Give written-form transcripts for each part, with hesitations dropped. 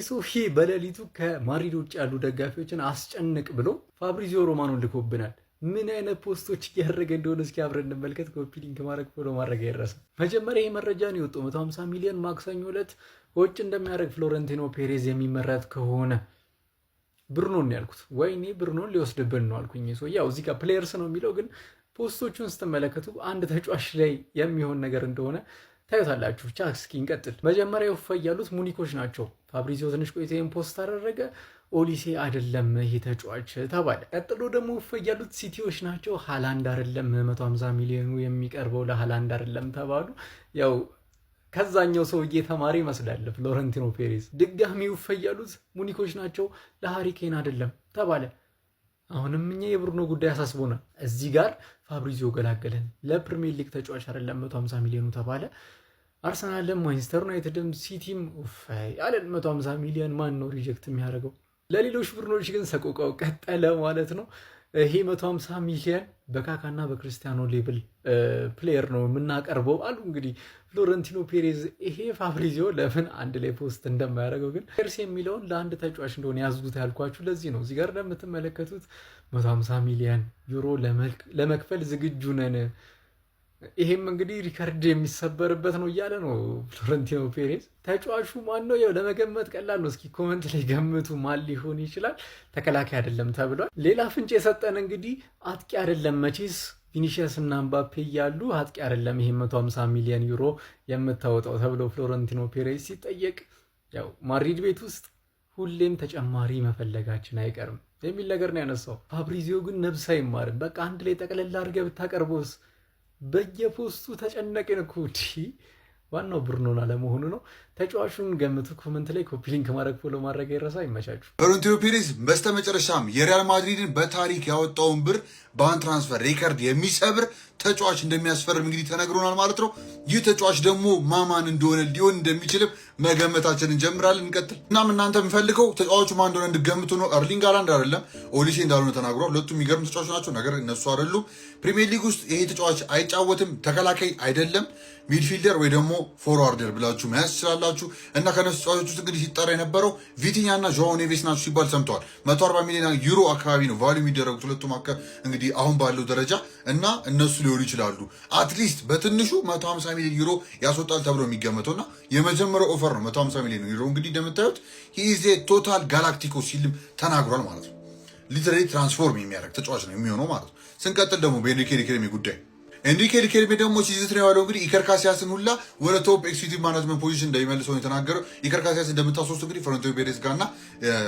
ሶፊ በሌሊቱ ከማድሪድ ውጭ ያሉ ደጋፊዎችን አስጨንቅ ብሎ ፋብሪዚዮ ሮማኖን ልኮብናል። ምን አይነት ፖስቶች እያደረገ እንደሆነ እስኪ አብረን እንመልከት። ኮፒ ሊንክ ማድረግ ፎሎ ማድረግ አይረሳ። መጀመሪያ ይህ መረጃ ነው የወጣው 150 ሚሊዮን ማክሰኞ ዕለት ውጭ እንደሚያደርግ ፍሎረንቲኖ ፔሬዝ የሚመረት ከሆነ ብሩኖን ያልኩት ወይኔ ብሩኖን ሊወስድብን ነው አልኩኝ። ያው እዚህ ጋር ፕሌየርስ ነው የሚለው ግን ፖስቶቹን ስትመለከቱ አንድ ተጫዋች ላይ የሚሆን ነገር እንደሆነ ታዩታላችሁ። ብቻ እስኪ እንቀጥል። መጀመሪያ ውፋ ያሉት ሙኒኮች ናቸው። ፋብሪዚዮ ትንሽ ቆይቶ ይሄን ፖስት አደረገ። ኦሊሴ አይደለም ይሄ ተጫዋች ተባለ። ቀጥሎ ደግሞ ውፋ ያሉት ሲቲዎች ናቸው። ሃላንድ አይደለም 150 ሚሊዮኑ የሚቀርበው ለሃላንድ አይደለም ተባሉ። ያው ከዛኛው ሰውዬ ተማሪ ይመስላል ፍሎረንቲኖ ፔሬዝ። ድጋሚ ውፋ ያሉት ሙኒኮች ናቸው። ለሃሪኬን አይደለም ተባለ። አሁንም እኛ የብሩኖ ጉዳይ አሳስቦናል። እዚህ ጋር ፋብሪዚዮ ገላገለን። ለፕሪሚየር ሊግ ተጫዋች አይደለም 150 ሚሊዮኑ ተባለ። አርሰናልም ማንቸስተር ዩናይትድም ሲቲም አለን 150 ሚሊዮን ማን ነው ሪጀክት የሚያደርገው? ለሌሎች ቡድኖች ግን ሰቆቃው ቀጠለ ማለት ነው። ይሄ 150 ሚሊዮን በካካና በክርስቲያኖ ሌብል ፕሌየር ነው የምናቀርበው አሉ። እንግዲህ ፍሎረንቲኖ ፔሬዝ ይሄ ፋብሪዚዮ ለምን አንድ ላይ ፖስት እንደማያደርገው ግን ፔርስ የሚለውን ለአንድ ተጫዋች እንደሆነ ያዝጉት ያልኳችሁ ለዚህ ነው። እዚህ ጋር እንደምትመለከቱት 150 ሚሊዮን ዩሮ ለመክፈል ዝግጁ ነን። ይሄም እንግዲህ ሪከርድ የሚሰበርበት ነው እያለ ነው ፍሎረንቲኖ ፔሬዝ። ተጫዋቹ ማን ነው? ያው ለመገመት ቀላል ነው። እስኪ ኮመንት ላይ ገምቱ ማን ሊሆን ይችላል። ተከላካይ አይደለም ተብሏል። ሌላ ፍንጭ የሰጠን እንግዲህ አጥቂ አይደለም። መቼስ ቪኒሺየስ እና ምባፔ እያሉ አጥቂ አይደለም ይሄ 150 ሚሊዮን ዩሮ የምታወጣው ተብሎ ፍሎረንቲኖ ፔሬዝ ሲጠየቅ ያው ማድሪድ ቤት ውስጥ ሁሌም ተጨማሪ መፈለጋችን አይቀርም የሚል ነገር ነው ያነሳው። ፋብሪዚዮ ግን ነብስ አይማርም። በቃ አንድ ላይ ጠቅለላ አድርገህ ብታቀርበውስ? በየፖስቱ ተጨነቅን እኮ። ዋናው ብሩኖን አለመሆኑ ነው። ተጫዋቹን ገምቱ። ኮመንት ላይ ኮፒ ሊንክ ማድረግ ፎሎ ማድረግ አይረሳ። ይመቻችሁ። ፍሎረንቲኖ ፔሬዝ በስተመጨረሻም የሪያል ማድሪድን በታሪክ ያወጣውን ብር በአንድ ትራንስፈር ሪከርድ የሚሰብር ተጫዋች እንደሚያስፈርም እንግዲህ ተነግሮናል ማለት ነው። ይህ ተጫዋች ደግሞ ማማን እንደሆነ ሊሆን እንደሚችልም መገመታችን እንጀምራለን። እንቀጥል። እናም እናንተ የምፈልገው ተጫዋቹ ማን እንደሆነ እንድገምቱ ነው። ኤርሊንግ ሃላንድ አይደለም፣ ኦሊሴ እንዳልሆነ ተናግሯል። ሁለቱም የሚገርም ተጫዋች ናቸው፣ ነገር እነሱ አይደሉም። ፕሪሚየር ሊግ ውስጥ ይሄ ተጫዋች አይጫወትም። ተከላካይ አይደለም፣ ሚድፊልደር ወይ ደግሞ ፎርዋርደር ብላችሁ መያዝ ትችላላችሁ። እና ከነሱ ተጫዋቾች ውስጥ እንግዲህ ሲጠራ የነበረው ቪቲኛ እና ጆao ኔቬስ ናቸው ሲባል ሰምተዋል። 140 ሚሊዮን ዩሮ አካባቢ ነው ቫልዩ የሚደረጉት ሁለቱም እንግዲህ አሁን ባለው ደረጃ እና እነሱ ሊሆኑ ይችላሉ። አትሊስት በትንሹ 150 ሚሊዮን ዩሮ ያስወጣል ተብሎ የሚገመተው እና የመጀመሪያው ኦፈር ነው 150 ሚሊዮን ዩሮ። እንግዲህ እንደምታዩት ሂዜ ቶታል ጋላክቲኮ ሲልም ተናግሯል ማለት ነው። ሊተራሊ ትራንስፎርም የሚያደርግ ተጫዋች ነው የሚሆነው ማለት ነው። ስንቀጥል ደግሞ በኤንሪኬ ሪኬልሜ ጉዳይ ኤንሪኬ ሪኬልሜ ደግሞ ሲዝት ነው ያለው እንግዲህ ኢከር ካሲያስን ሁላ ወደ ቶፕ ኤክስኪዩቲቭ ማኔጅመንት ፖዚሽን እንደሚመልሰው ነው የተናገረው። ኢከር ካሲያስ እንደምታስወስዱ እንግዲህ ፍሎረንቲኖ ፔሬዝ ጋርና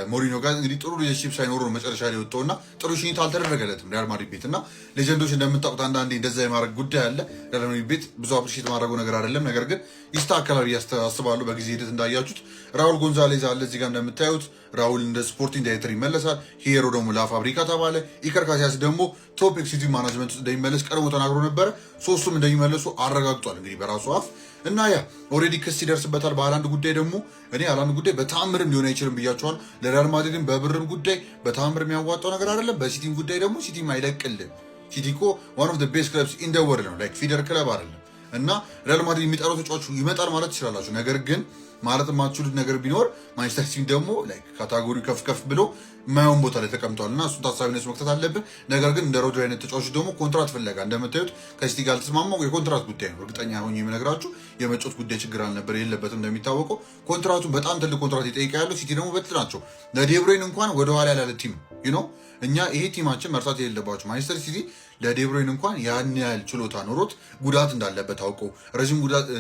ሞሪኖ ጋር እንግዲህ ጥሩ ሪሌሽንሺፕ ሳይኖሩ ነው መጨረሻ ላይ ወጣውና ጥሩ ሽኝት አልተደረገለትም ሪያል ማድሪድ ቤት እና ሌጀንዶች እንደምታውቁት አንዳንዴ እንደዛ የማድረግ ጉዳይ አለ። ሪያል ማድሪድ ቤት ብዙ አፕሪሺየት ማድረጉ ነገር አይደለም፣ ነገር ግን ይስተካከላል ያስባሉ። በጊዜ ሂደት እንዳያችሁት ራውል ጎንዛሌዝ አለ እዚህ ጋር እንደምታዩት። ራውል እንደ ስፖርቲንግ ዳይሬክተር ይመለሳል። ሂየሮ ደግሞ ላፋብሪካ ተባለ። ኢከር ካሲያስ ደግሞ ቶፕ ኤክስኪዩቲቭ ማኔጅመንት እንደሚመለስ ቀድሞ ተናግሮ ነበረ። ሶስቱም እንደሚመለሱ አረጋግጧል እንግዲህ በራሱ አፍ እና ያ ኦልሬዲ ክስ ይደርስበታል። በሃላንድ ጉዳይ ደግሞ እኔ ሃላንድ ጉዳይ በተአምርም ሊሆን አይችልም ብያቸዋል። ለሪያል ማድሪድም በብርም ጉዳይ በተአምር የሚያዋጣው ነገር አይደለም። በሲቲም ጉዳይ ደግሞ ሲቲም አይለቅልም። ሲቲ እኮ ዋን ኦፍ ዘ ቤስት ክለብስ ኢን ዘ ወርልድ ነው፣ ላይክ ፊደር ክለብ አይደለም። እና ሪያል ማድሪድ የሚጠራው ተጫዋቹ ይመጣል ማለት ትችላላችሁ። ነገር ግን ማለት የማትችሉት ነገር ቢኖር ማንቸስተር ሲቲ ደግሞ ላይክ ካታጎሪ ከፍ ከፍ ብሎ የማይሆን ቦታ ላይ ተቀምጧል እና እሱን ታሳቢነት መክተት አለብን። ነገር ግን እንደ ሮድሪ አይነት ተጫዋች ደግሞ ኮንትራት ፍለጋ እንደምታዩት ከሲቲ ጋር አልተስማማው የኮንትራት ጉዳይ ነው። እርግጠኛ ሆኜ የምነግራችሁ የመጮት ጉዳይ ችግር አልነበር የለበትም። እንደሚታወቀው ኮንትራቱን በጣም ትልቅ ኮንትራት ይጠይቃ ያለው ሲቲ ደግሞ በትል ናቸው። ለዴብሮይን እንኳን ወደኋላ ያላለ ቲም ነው። እኛ ይሄ ቲማችን መርሳት የሌለባቸው ማንቸስተር ሲቲ ለዴብሮይን እንኳን ያን ያህል ችሎታ ኖሮት ጉዳት እንዳለበት አውቀው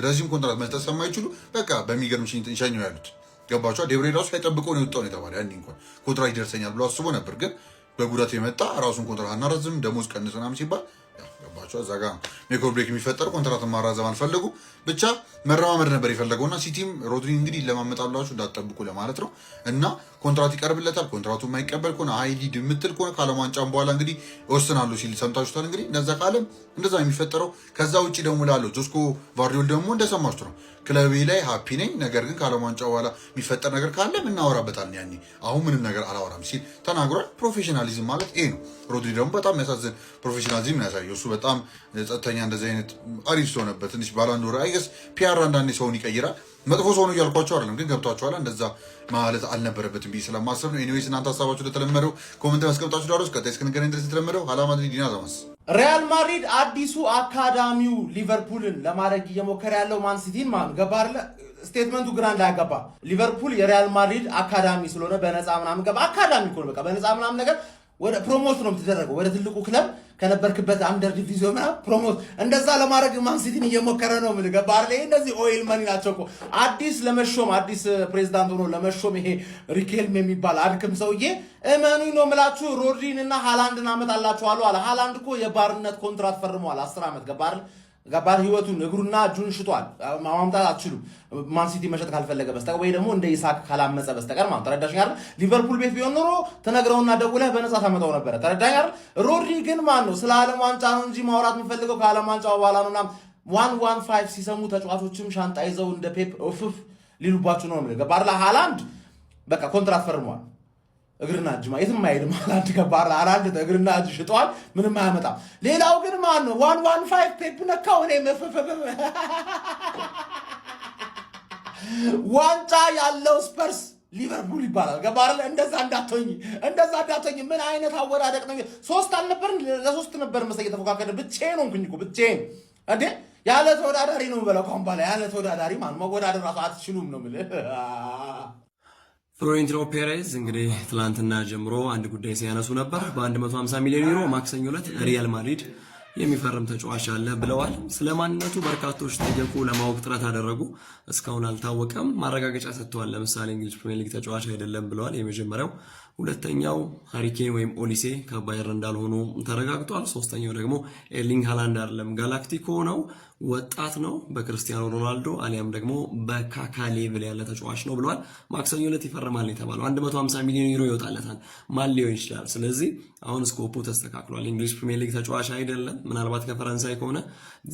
ረዥም ኮንትራት መስጠት ስለማይችሉ በቃ በሚገርም ሸኘው ያሉት ገባቸዋ። ዴብሮይን ራሱ ሳይጠብቀው ነው የወጣው ነው የተባለ። ያኔ እንኳን ኮንትራት ይደርሰኛል ብሎ አስቦ ነበር፣ ግን በጉዳት የመጣ ራሱን ኮንትራት አናረዝም ደሞዝ ቀንስ ምናምን ሲባል ገባቸው። እዛ ጋር ሜክ ኦር ብሬክ የሚፈጠር ኮንትራትን ማራዘም አልፈለጉ። ብቻ መረማመድ ነበር የፈለገውና ሲቲም ሮድሪ እንግዲህ ለማመጣላችሁ እንዳትጠብቁ ለማለት ነው። እና ኮንትራት ይቀርብለታል። ኮንትራቱ የማይቀበል ከሆነ ሊድ የምትል ከሆነ ከዓለም ዋንጫም በኋላ እንግዲህ ይወስናሉ ሲል ሰምታችሁታል። እንግዲህ እነዛ ካለም እንደዛ የሚፈጠረው። ከዛ ውጭ ደግሞ ላለው ጆስኮ ቫርዲዮል ደግሞ እንደሰማችሁት ነው። ክለቤ ላይ ሃፒ ነኝ፣ ነገር ግን ከዓለም ዋንጫ በኋላ የሚፈጠር ነገር ካለ እናወራበታለን፣ ያኔ አሁን ምንም ነገር አላወራም ሲል ተናግሯል። ፕሮፌሽናሊዝም ማለት ይሄ ነው። ሮድሪ ደግሞ በጣም የሚያሳዝን ፕሮፌሽናሊዝም ያሳየው። እሱ በጣም ጸጥተኛ እንደዚህ አይነት አሪፍ ሰው ነበር። ትንሽ ባላንዶር አይገስ ፒአር አንዳንዴ ሰውን ይቀይራል። መጥፎ ሰው ነው እያልኳቸው አይደለም፣ ግን ገብቷቸዋል። እንደዛ ማለት አልነበረበትም ብዬ ስለማሰብ ነው። ኤኒዌይስ እናንተ ሀሳባችሁ እንደተለመደው ኮመንት ማስቀምጣችሁ ዳሮስ ቀጣይ እስክንገናኝ ድረስ የተለመደው ሀላ ማድሪድ ዲና ዘማስ ሪያል ማድሪድ አዲሱ አካዳሚው ሊቨርፑልን ለማድረግ እየሞከረ ያለው ማን ሲቲን ማን ገባርለ ስቴትመንቱ ግራ እንዳያገባ ሊቨርፑል የሪያል ማድሪድ አካዳሚ ስለሆነ በነፃ ምናምን ገባ አካዳሚ እኮ ነው በቃ በነፃ ምናምን ነገር ወደ ፕሮሞት ነው የምትደረገው ወደ ትልቁ ክለብ ከነበርክበት አንደር ዲቪዚዮን ምናምን ፕሮሞት እንደዛ ለማድረግ ማን ሲቲን እየሞከረ ነው። ምን ገባርለ እንደዚህ ኦይል መኒ ናቸው እኮ አዲስ ለመሾም አዲስ ፕሬዝዳንት ሆኖ ለመሾም ይሄ ሪኬልም የሚባል አድክም ሰውዬ እመኑኝ ነው የምላችሁ ሮድሪን እና ሃላንድን አመጣላችኋለሁ አለ። ሃላንድ እኮ የባርነት ኮንትራት ፈርሟል 10 ዓመት ገባር ህይወቱን እግሩና እጁን ሽጧል። ማምጣት አትችሉም ማን ሲቲ መሸጥ ካልፈለገ በስተቀር ወይ ደግሞ እንደ ኢሳክ ካላመፀ በስተቀር ማለት ተረዳሽ አይደል? ሊቨርፑል ቤት ቢሆን ኖሮ ተነግረውና ደውለህ በነፃ ታመጣው ነበር። ተረዳኝ አይደል? ሮድሪ ግን ማን ነው ስለ ዓለም ዋንጫ ነው እንጂ ማውራት የምፈልገው ከዓለም ዋንጫው በኋላ ነውና 115 ሲሰሙ ተጫዋቾችም ሻንጣ ይዘው እንደ ፔፕ ኦፍፍ ሊሉባችሁ ነው ማለት ገባር። ሃላንድ በቃ ኮንትራት ፈርሟል። እግርና እጅ የትም አይሄድም። ሃላንድ ገባር ሃላንድ እግርና እጅ ሽጧል፣ ምንም አያመጣም። ሌላው ግን ማን ነው 115 ፔፕ ነካው እኔ ዋንጫ ያለው ስፐርስ ሊቨርፑል ይባላል። ገባር እንደዛ እንዳትሆኝ ምን አይነት አወዳደቅ ነው? 3 አልነበር ለ3 ነበር መሰለኝ የተፎካከረ ብቻዬን ሆንኩኝ እኮ ብቻዬን እንዴ ያለ ተወዳዳሪ ነው በለው ኮምባላ ያለ ተወዳዳሪ ማን መወዳደር አትችሉም ነው ማለት ፍሎሬንቲኖ ፔሬዝ እንግዲህ ትላንትና ጀምሮ አንድ ጉዳይ ሲያነሱ ነበር። በ150 ሚሊዮን ዩሮ ማክሰኞ ዕለት ሪያል ማድሪድ የሚፈርም ተጫዋች አለ ብለዋል። ስለ ማንነቱ በርካቶች ጠየቁ፣ ለማወቅ ጥረት አደረጉ። እስካሁን አልታወቀም። ማረጋገጫ ሰጥተዋል። ለምሳሌ እንግሊዝ ፕሪሚየር ሊግ ተጫዋች አይደለም ብለዋል። የመጀመሪያው ሁለተኛው ሃሪኬን ወይም ኦሊሴ ከባየር እንዳልሆኑ ተረጋግጧል። ሶስተኛው ደግሞ ኤርሊንግ ሃላንድ አይደለም፣ ጋላክቲኮ ነው፣ ወጣት ነው፣ በክርስቲያኖ ሮናልዶ አሊያም ደግሞ በካካ ሌቭል ያለ ተጫዋች ነው ብለዋል። ማክሰኞ ዕለት ይፈርማል የተባለው 150 ሚሊዮን ዩሮ ይወጣለታል። ማን ሊሆን ይችላል? ስለዚህ አሁን ስኮፑ ተስተካክሏል። እንግሊዝ ፕሪሚየር ሊግ ተጫዋች አይደለም። ምናልባት ከፈረንሳይ ከሆነ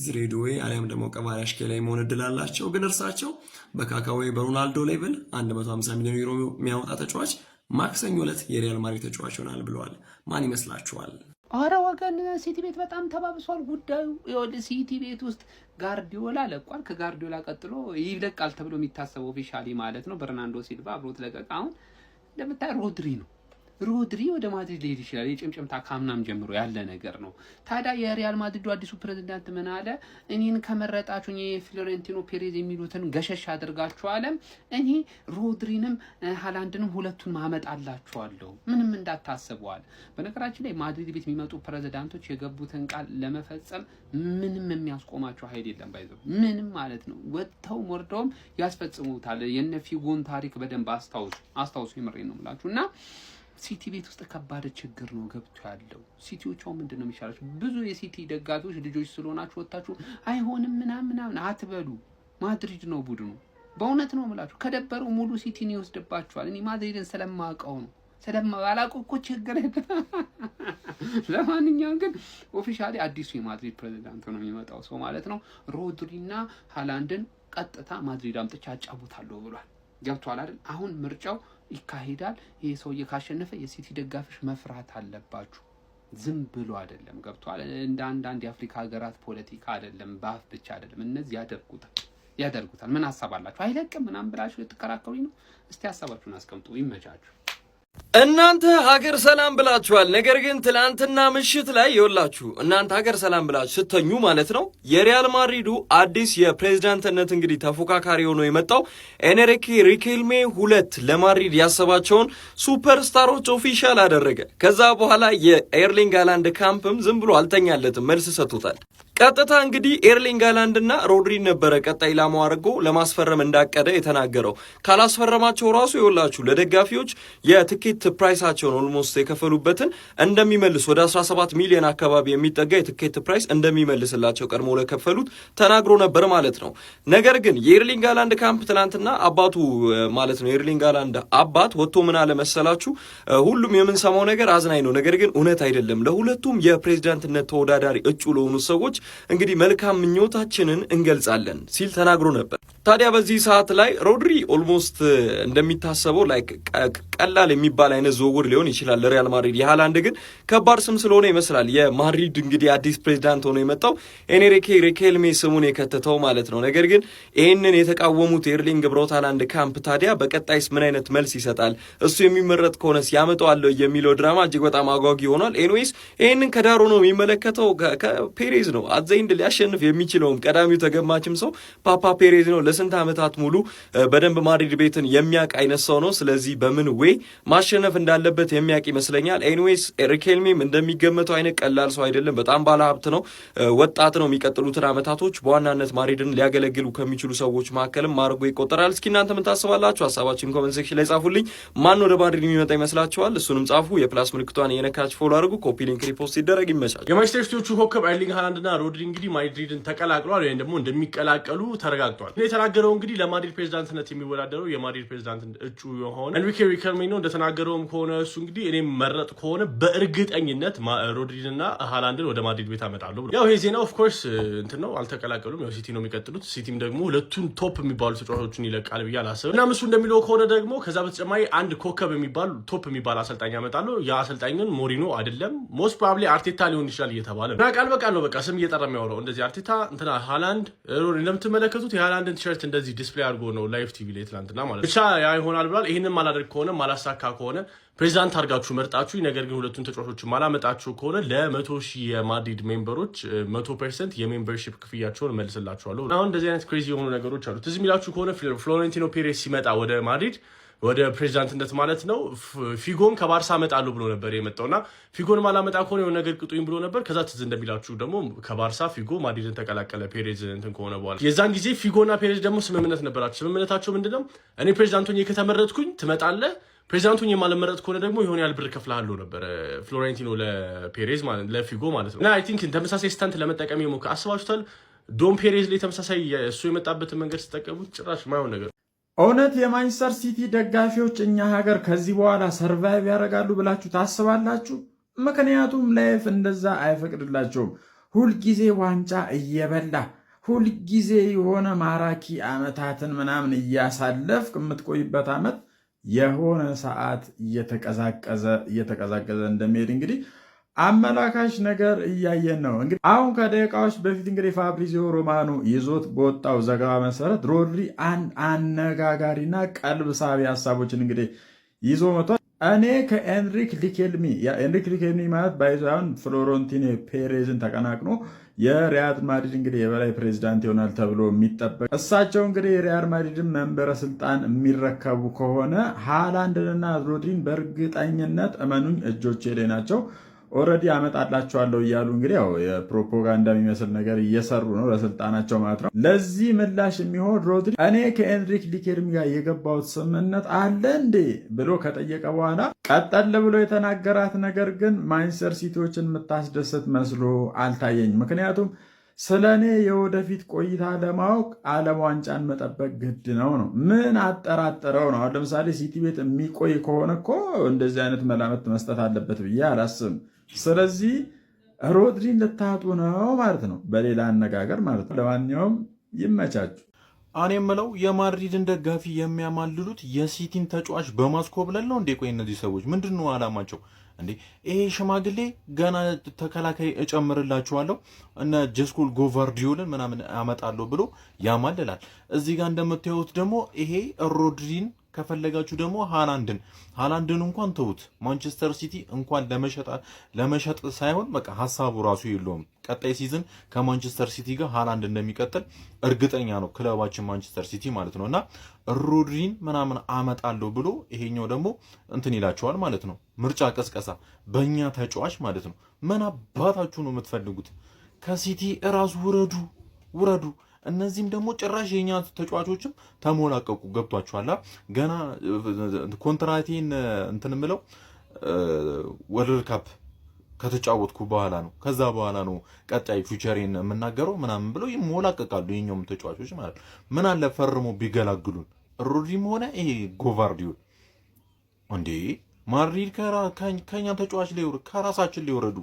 ዚሬዶዌ አሊያም ደግሞ ቀባሪያሽኬ ላይ መሆን እድል አላቸው። ግን እርሳቸው በካካ ወይ በሮናልዶ ሌቭል 150 ሚሊዮን ዩሮ የሚያወጣ ተጫዋች ማክሰኞ ዕለት የሪያል ማድሪድ ተጫዋች ይሆናል ብለዋል። ማን ይመስላችኋል? አረ ወገን ሲቲ ቤት በጣም ተባብሷል ጉዳዩ። ወደ ሲቲ ቤት ውስጥ ጋርዲዮላ ለቋል። ከጋርዲዮላ ቀጥሎ ይለቃል ተብሎ የሚታሰበው ኦፊሻሊ ማለት ነው በርናንዶ ሲልቫ አብሮት ለቀቅ። አሁን እንደምታይ ሮድሪ ወደ ማድሪድ ሊሄድ ይችላል። የጭምጭምታ ካምናም ጀምሮ ያለ ነገር ነው። ታዲያ የሪያል ማድሪዱ አዲሱ ፕሬዝዳንት ምን አለ? እኔን ከመረጣችሁኝ የፍሎሬንቲኖ ፔሬዝ የሚሉትን ገሸሽ አድርጋችኋል፣ እኔ ሮድሪንም ሃላንድንም ሁለቱን ማመጣላችኋለሁ፣ ምንም እንዳታስበዋል። በነገራችን ላይ ማድሪድ ቤት የሚመጡ ፕሬዝዳንቶች የገቡትን ቃል ለመፈጸም ምንም የሚያስቆማቸው ኃይል የለም። ባይዘው ምንም ማለት ነው። ወጥተው ወርደውም ያስፈጽሙታል። የነ ፊጎን ታሪክ በደንብ አስታውሱ። የምሬን ነው የምላችሁ እና ሲቲ ቤት ውስጥ ከባድ ችግር ነው ገብቶ ያለው። ሲቲዎቹ ምንድን ነው የሚሻላችሁ? ብዙ የሲቲ ደጋፊዎች ልጆች ስለሆናችሁ ወጣችሁ አይሆንም ምናምን አትበሉ። ማድሪድ ነው ቡድኑ። በእውነት ነው የምላችሁ። ከደበረው ሙሉ ሲቲን ይወስድባችኋል። እኔ ማድሪድን ስለማውቀው ነው። ስለማላውቀው እኮ ችግር የለም። ለማንኛውም ግን ኦፊሻሊ አዲሱ የማድሪድ ፕሬዝዳንት ነው የሚመጣው ሰው ማለት ነው። ሮድሪና ሃላንድን ቀጥታ ማድሪድ አምጥቻ አጫውታለሁ ብሏል። ገብቷል አይደል? አሁን ምርጫው ይካሄዳል። ይሄ ሰውዬ ካሸነፈ የሲቲ ደጋፊዎች መፍራት አለባችሁ። ዝም ብሎ አይደለም። ገብቷል? እንደ አንዳንድ የአፍሪካ ሀገራት ፖለቲካ አይደለም፣ በአፍ ብቻ አይደለም። እነዚህ ያደርጉታል። ምን ሐሳብ አላችሁ? አይለቅም ምናምን ብላችሁ ልትከራከሩኝ ነው? እስቲ ሐሳባችሁን አስቀምጡ። ይመቻችሁ። እናንተ ሀገር ሰላም ብላችኋል። ነገር ግን ትላንትና ምሽት ላይ ይወላችሁ እናንተ ሀገር ሰላም ብላችሁ ስተኙ ማለት ነው የሪያል ማድሪዱ አዲስ የፕሬዝዳንትነት እንግዲህ ተፎካካሪ ሆኖ የመጣው ኤንሪኬ ሪኬልሜ 2 ለማድሪድ ያሰባቸውን ሱፐርስታሮች ኦፊሻል አደረገ። ከዛ በኋላ የኤርሊንግ ሃላንድ ካምፕም ዝም ብሎ አልተኛለትም፣ መልስ ሰጥቶታል። ቀጥታ እንግዲህ ኤርሊንግ ሃላንድና ሮድሪ ነበረ ቀጣይ ኢላማው አድርጎ ለማስፈረም እንዳቀደ የተናገረው። ካላስፈረማቸው ራሱ ይወላችሁ ለደጋፊዎች የትኬት ፕራይሳቸውን ኦልሞስት የከፈሉበትን እንደሚመልስ ወደ 17 ሚሊዮን አካባቢ የሚጠጋ የትኬት ፕራይስ እንደሚመልስላቸው ቀድሞ ለከፈሉት ተናግሮ ነበር ማለት ነው። ነገር ግን የኤርሊንግ ሃላንድ ካምፕ ትናንትና አባቱ ማለት ነው የኤርሊንግ ሃላንድ አባት ወጥቶ ምን አለ መሰላችሁ? ሁሉም የምንሰማው ነገር አዝናኝ ነው፣ ነገር ግን እውነት አይደለም። ለሁለቱም የፕሬዝዳንትነት ተወዳዳሪ እጩ ለሆኑ ሰዎች እንግዲህ መልካም ምኞታችንን እንገልጻለን ሲል ተናግሮ ነበር። ታዲያ በዚህ ሰዓት ላይ ሮድሪ ኦልሞስት እንደሚታሰበው ላይክ ቀላል የሚባል አይነት ዝውውር ሊሆን ይችላል ለሪያል ማድሪድ። የሃላንድ ግን ከባድ ስም ስለሆነ ይመስላል የማድሪድ እንግዲህ አዲስ ፕሬዚዳንት ሆኖ የመጣው ኤንሪኬ ሪኬልሜ ስሙን የከተተው ማለት ነው። ነገር ግን ይህንን የተቃወሙት ኤርሊንግ ብራውት ሃላንድ ካምፕ ታዲያ በቀጣይስ ምን አይነት መልስ ይሰጣል? እሱ የሚመረጥ ከሆነስ ያመጣዋለሁ የሚለው ድራማ እጅግ በጣም አጓጊ ሆኗል። ኤንዌይስ ይህንን ከዳሩ ነው የሚመለከተው ከፔሬዝ ነው አዘይንድ ሊያሸንፍ የሚችለውም ቀዳሚው ተገማችም ሰው ፓፓ ፔሬዝ ነው። ለስንት ዓመታት ሙሉ በደንብ ማድሪድ ቤትን የሚያውቅ አይነት ሰው ነው። ስለዚህ በምን ዌይ ማሸነፍ እንዳለበት የሚያውቅ ይመስለኛል። ኤንዌይስ ሪኬልሜም እንደሚገመተው አይነት ቀላል ሰው አይደለም። በጣም ባለሀብት ነው፣ ወጣት ነው። የሚቀጥሉትን ዓመታቶች በዋናነት ማድሪድን ሊያገለግሉ ከሚችሉ ሰዎች መካከልም ማድረጉ ይቆጠራል። እስኪ እናንተ ምን ታስባላችሁ? ሀሳባችን ኮሜንት ሴክሽን ላይ ጻፉልኝ። ማን ወደ ማድሪድ የሚመጣ ይመስላችኋል? እሱንም ጻፉ። የፕላስ ምልክቷን የነካች ፎሎ አድርጉ። ኮፒ ሊንክ ሪፖስት ይደረግ። ይመቻል። የማንቸስተር ሲቲዎቹ ኮከብ ኤርሊንግ ሃላንድና ሮድሪ እንግዲህ ማድሪድን ተቀላቅሏል ወይም ደግሞ እንደሚቀላቀሉ ተረጋግጧል። የተናገረው እንግዲህ ለማድሪድ ፕሬዚዳንትነት የሚወዳደረው የማድሪድ ፕሬዚዳንት እጩ የሆነ ኤንሪኬ ሪኬልሜ ነው። እንደተናገረውም ከሆነ እሱ እንግዲህ እኔም መረጥ ከሆነ በእርግጠኝነት ሮድሪንና ሃላንድን ወደ ማድሪድ ቤት አመጣለሁ ብሎ ያው ይሄ ዜና ኦፍ ኮርስ እንትን ነው፣ አልተቀላቀሉም። ያው ሲቲ ነው የሚቀጥሉት። ሲቲም ደግሞ ሁለቱን ቶፕ የሚባሉ ተጫዋቾችን ይለቃል ብዬ አላስብም። እና እሱ እንደሚለው ከሆነ ደግሞ ከዛ በተጨማሪ አንድ ኮከብ የሚባል ቶፕ የሚባል አሰልጣኝ ያመጣሉ። ያ አሰልጣኝን ሞሪኖ አይደለም ሞስት ፕሮባብሊ አርቴታ ሊሆን ይችላል እየተባለ ነው። ቃል በቃል ነው በቃ ስም እየጠራ የሚያወራው እንደዚህ አርቴታ እንትና ሃላንድ እንደምትመለከቱት የሃላንድን ቲሸርት እንደዚህ ዲስፕሌይ አድርጎ ነው ላይቭ ቲቪ ላይ ትናንትና ማለት ብቻ ያ ይሆናል ብሏል። ይህንን ማላደርግ ከሆነ ማላሳካ ከሆነ ፕሬዚዳንት አድርጋችሁ መርጣችሁ ነገር ግን ሁለቱን ተጫዋቾችን ማላመጣችሁ ከሆነ ለ100,000 የማድሪድ ሜምበሮች 100% የሜምበርሺፕ ክፍያቸውን መልስላችኋለሁ። አሁን እንደዚህ አይነት ክሬዚ የሆኑ ነገሮች አሉ። ትዝ የሚላችሁ ከሆነ ፍሎሬንቲኖ ፔሬዝ ሲመጣ ወደ ማድሪድ ወደ ፕሬዚዳንትነት ማለት ነው ፊጎን ከባርሳ አመጣለሁ ብሎ ነበር የመጣውና ፊጎን ማላመጣ ከሆነ የሆነ ነገር ቅጡኝ ብሎ ነበር። ከዛ ትዝ እንደሚላችሁ ደግሞ ከባርሳ ፊጎ ማድሪድን ተቀላቀለ ፔሬዝ እንትን ከሆነ በኋላ የዛን ጊዜ ፊጎና ፔሬዝ ደግሞ ስምምነት ነበራቸው። ስምምነታቸው ምንድነው? እኔ ፕሬዚዳንት ሆኜ ከተመረጥኩኝ ትመጣለህ፣ ፕሬዚዳንት ሆኜ የማልመረጥ ከሆነ ደግሞ የሆነ ያህል ብር ከፍልሃለሁ ነበር ፍሎሬንቲኖ ለፔሬዝ ማለት ለፊጎ ማለት ነው። እና አይ ቲንክ ተመሳሳይ ስታንት ለመጠቀም የሞከረ አስባችሁታል? ዶም ፔሬዝ ላይ ተመሳሳይ እሱ የመጣበትን መንገድ ሲጠቀሙት ጭራሽ ማይሆን ነገር። እውነት የማንቸስተር ሲቲ ደጋፊዎች እኛ ሀገር ከዚህ በኋላ ሰርቫይቭ ያደርጋሉ ብላችሁ ታስባላችሁ? ምክንያቱም ላይፍ እንደዛ አይፈቅድላቸውም። ሁልጊዜ ዋንጫ እየበላ ሁልጊዜ የሆነ ማራኪ አመታትን ምናምን እያሳለፍክ የምትቆይበት አመት የሆነ ሰዓት እየተቀዛቀዘ እንደሚሄድ እንግዲህ አመላካሽ ነገር እያየን ነው። እንግዲህ አሁን ከደቂቃዎች በፊት እንግዲህ ፋብሪዚዮ ሮማኖ ይዞት በወጣው ዘገባ መሰረት ሮድሪ አንድ አነጋጋሪና ቀልብ ሳቢ ሀሳቦችን እንግዲህ ይዞ መጥቷል። እኔ ከኤንሪክ ሪኬልሚ ማለት ባይዛን ፍሎሬንቲኖ ፔሬዝን ተቀናቅኖ የሪያል ማድሪድ እንግዲህ የበላይ ፕሬዚዳንት ይሆናል ተብሎ የሚጠበቅ እሳቸው እንግዲህ የሪያል ማድሪድን መንበረ ስልጣን የሚረከቡ ከሆነ ሃላንድንና ሮድሪን በእርግጠኝነት እመኑኝ እጆቼ ላይ ናቸው ኦልሬዲ አመጣላቸዋለሁ እያሉ እንግዲህ ያው የፕሮፓጋንዳ የሚመስል ነገር እየሰሩ ነው ለስልጣናቸው ማለት ነው። ለዚህ ምላሽ የሚሆን ሮድሪ እኔ ከኤንሪክ ሪኬልሚ ጋር የገባሁት ስምምነት አለ እንዴ ብሎ ከጠየቀ በኋላ ቀጠል ብሎ የተናገራት ነገር ግን ማንቸስተር ሲቲዎችን የምታስደስት መስሎ አልታየኝም። ምክንያቱም ስለ እኔ የወደፊት ቆይታ ለማወቅ ዓለም ዋንጫን መጠበቅ ግድ ነው። ምን አጠራጠረው ነው? አሁን ለምሳሌ ሲቲ ቤት የሚቆይ ከሆነ እኮ እንደዚህ አይነት መላመት መስጠት አለበት ብዬ አላስብም። ስለዚህ ሮድሪን ልታጡ ነው ማለት ነው፣ በሌላ አነጋገር ማለት ነው። ለማንኛውም ይመቻችሁ። እኔ የምለው የማድሪድን ደጋፊ የሚያማልሉት የሲቲን ተጫዋች በማስኮብለል ነው እንዴ? ቆይ እነዚህ ሰዎች ምንድን ነው አላማቸው እንዴ? ይሄ ሽማግሌ ገና ተከላካይ እጨምርላችኋለሁ እነ ጀስኩል ጎቫርዲዮልን ምናምን አመጣለሁ ብሎ ያማልላል። እዚህ ጋር እንደምታዩት ደግሞ ይሄ ሮድሪን ከፈለጋችሁ ደግሞ ሃላንድን እንኳን ተውት። ማንቸስተር ሲቲ እንኳን ለመሸጥ ሳይሆን በቃ ሀሳቡ ራሱ የለውም። ቀጣይ ሲዝን ከማንቸስተር ሲቲ ጋር ሃላንድ እንደሚቀጥል እርግጠኛ ነው ክለባችን ማንቸስተር ሲቲ ማለት ነውና ሮድሪን ምናምን አመጣለሁ ብሎ ይሄኛው ደግሞ እንትን ይላቸዋል ማለት ነው። ምርጫ ቀስቀሳ በእኛ ተጫዋች ማለት ነው። ምን አባታችሁ ነው የምትፈልጉት? ከሲቲ እራሱ ውረዱ። እነዚህም ደግሞ ጭራሽ የኛ ተጫዋቾችም ተሞላቀቁ። ገብቷችኋል? ገና ኮንትራቴን እንትን ምለው ወርልድ ካፕ ከተጫወትኩ በኋላ ነው፣ ከዛ በኋላ ነው ቀጣይ ፊውቸሬን የምናገረው ምናምን ብለው ይሞላቀቃሉ የኛውም ተጫዋቾች ማለት ነው። ምን አለ ፈርሞ ቢገላግሉን። ሮድሪም ሆነ ይሄ ጎቫርዲዮል እንዴ ማድሪድ ከኛ ተጫዋች ላይ ከራሳችን ሊወረዱ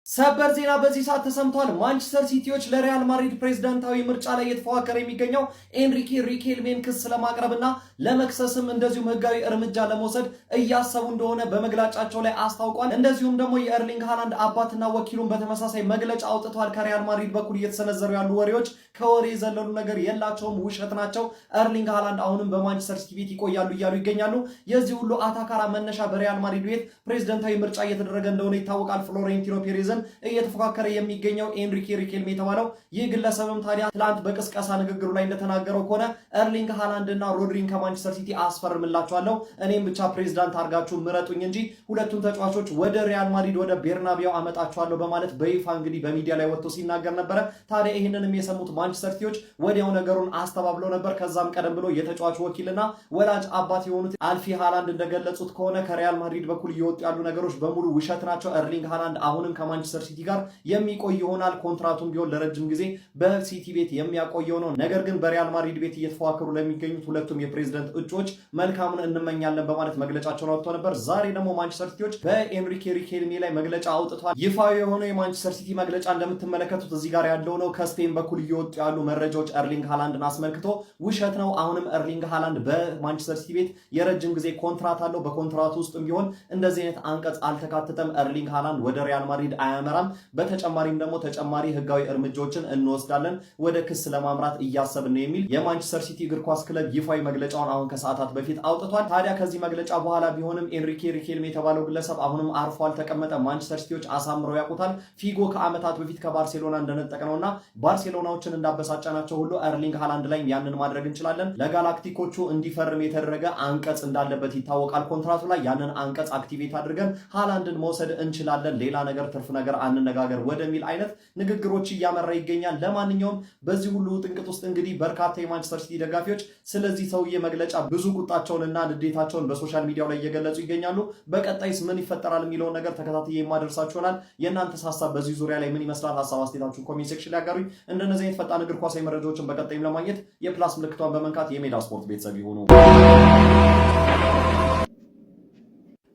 ሰበር ዜና በዚህ ሰዓት ተሰምቷል። ማንቸስተር ሲቲዎች ለሪያል ማድሪድ ፕሬዝዳንታዊ ምርጫ ላይ እየተፎካከረ የሚገኘው ኤንሪኬ ሪኬልሜን ክስ ለማቅረብና ለመክሰስም እንደዚሁም ህጋዊ እርምጃ ለመውሰድ እያሰቡ እንደሆነ በመግለጫቸው ላይ አስታውቋል። እንደዚሁም ደግሞ የኤርሊንግ ሃላንድ አባትና ወኪሉን በተመሳሳይ መግለጫ አውጥተዋል። ከሪያል ማድሪድ በኩል እየተሰነዘሩ ያሉ ወሬዎች ከወሬ የዘለሉ ነገር የላቸውም፣ ውሸት ናቸው። ኤርሊንግ ሃላንድ አሁንም በማንቸስተር ሲቲ ቤት ይቆያሉ እያሉ ይገኛሉ። የዚህ ሁሉ አታካራ መነሻ በሪያል ማድሪድ ቤት ፕሬዝዳንታዊ ምርጫ እየተደረገ እንደሆነ ይታወቃል። ፍሎሬንቲኖ ፔሬዝ እየተፎካከረ የሚገኘው ኤንሪኬ ሪኬልሜ የተባለው ይህ ግለሰብም ታዲያ ትላንት በቅስቀሳ ንግግሩ ላይ እንደተናገረው ከሆነ ኤርሊንግ ሃላንድ እና ሮድሪን ከማንቸስተር ሲቲ አስፈርምላቸዋለሁ፣ እኔም ብቻ ፕሬዝዳንት አድርጋችሁ ምረጡኝ እንጂ ሁለቱም ተጫዋቾች ወደ ሪያል ማድሪድ ወደ ቤርናቢያው አመጣቸዋለሁ በማለት በይፋ እንግዲህ በሚዲያ ላይ ወጥቶ ሲናገር ነበረ። ታዲያ ይህንንም የሰሙት ማንቸስተር ሲቲዎች ወዲያው ነገሩን አስተባብለው ነበር። ከዛም ቀደም ብሎ የተጫዋች ወኪልና ወላጅ አባት የሆኑት አልፊ ሃላንድ እንደገለጹት ከሆነ ከሪያል ማድሪድ በኩል እየወጡ ያሉ ነገሮች በሙሉ ውሸት ናቸው። ኤርሊንግ ሃላንድ አሁንም ከማንቸስተር ሲቲ ጋር የሚቆይ ይሆናል። ኮንትራቱን ቢሆን ለረጅም ጊዜ በሲቲ ቤት የሚያቆየው ነው። ነገር ግን በሪያል ማድሪድ ቤት እየተፎካከሩ ለሚገኙት ሁለቱም የፕሬዝዳንት እጩዎች መልካሙን እንመኛለን በማለት መግለጫቸውን አውጥተው ነበር። ዛሬ ደግሞ ማንቸስተር ሲቲዎች በኤንሪኬ ሪኬልሜ ላይ መግለጫ አውጥቷል። ይፋዊ የሆነው የማንቸስተር ሲቲ መግለጫ እንደምትመለከቱት እዚህ ጋር ያለው ነው። ከስፔን በኩል እየወጡ ያሉ መረጃዎች ኤርሊንግ ሃላንድን አስመልክቶ ውሸት ነው። አሁንም ኤርሊንግ ሃላንድ በማንቸስተር ሲቲ ቤት የረጅም ጊዜ ኮንትራት አለው። በኮንትራቱ ውስጥም ቢሆን እንደዚህ አይነት አንቀጽ አልተካተተም። ኤርሊንግ ሃላንድ ወደ ሪያል ማድሪድ አያመራም። በተጨማሪም ደግሞ ተጨማሪ ህጋዊ እርምጃዎችን እንወስዳለን፣ ወደ ክስ ለማምራት እያሰብን ነው የሚል የማንቸስተር ሲቲ እግር ኳስ ክለብ ይፋዊ መግለጫውን አሁን ከሰዓታት በፊት አውጥቷል። ታዲያ ከዚህ መግለጫ በኋላ ቢሆንም ኤንሪኬ ሪኬልሜ የተባለው ግለሰብ አሁንም አርፎ አልተቀመጠ። ማንቸስተር ሲቲዎች አሳምረው ያውቁታል። ፊጎ ከዓመታት በፊት ከባርሴሎና እንደነጠቅነውና ባርሴሎናዎችን እንዳበሳጨናቸው ሁሉ ኤርሊንግ ሃላንድ ላይ ያንን ማድረግ እንችላለን። ለጋላክቲኮቹ እንዲፈርም የተደረገ አንቀጽ እንዳለበት ይታወቃል ኮንትራቱ ላይ። ያንን አንቀጽ አክቲቬት አድርገን ሃላንድን መውሰድ እንችላለን፣ ሌላ ነገር ትርፍ ነገር አንነጋገር ወደሚል አይነት ንግግሮች እያመራ ይገኛል። ለማንኛውም በዚህ ሁሉ ጥንቅጥ ውስጥ እንግዲህ በርካታ የማንቸስተር ሲቲ ደጋፊዎች ስለዚህ ሰውዬ መግለጫ ብዙ ቁጣቸውንና ንዴታቸውን በሶሻል ሚዲያው ላይ እየገለጹ ይገኛሉ። በቀጣይስ ምን ይፈጠራል የሚለውን ነገር ተከታትዬ የማደርሳችሁ ይሆናል። የእናንተስ ሀሳብ በዚህ ዙሪያ ላይ ምን ይመስላል? ሀሳብ አስተያየታችሁን ኮሜንት ሴክሽን ላይ ያጋሩኝ። እንደነዚህ አይነት ፈጣን እግር ኳሳዊ መረጃዎችን በቀጣይም ለማግኘት የፕላስ ምልክቷን በመንካት የሜዳ ስፖርት ቤተሰብ ይሁኑ።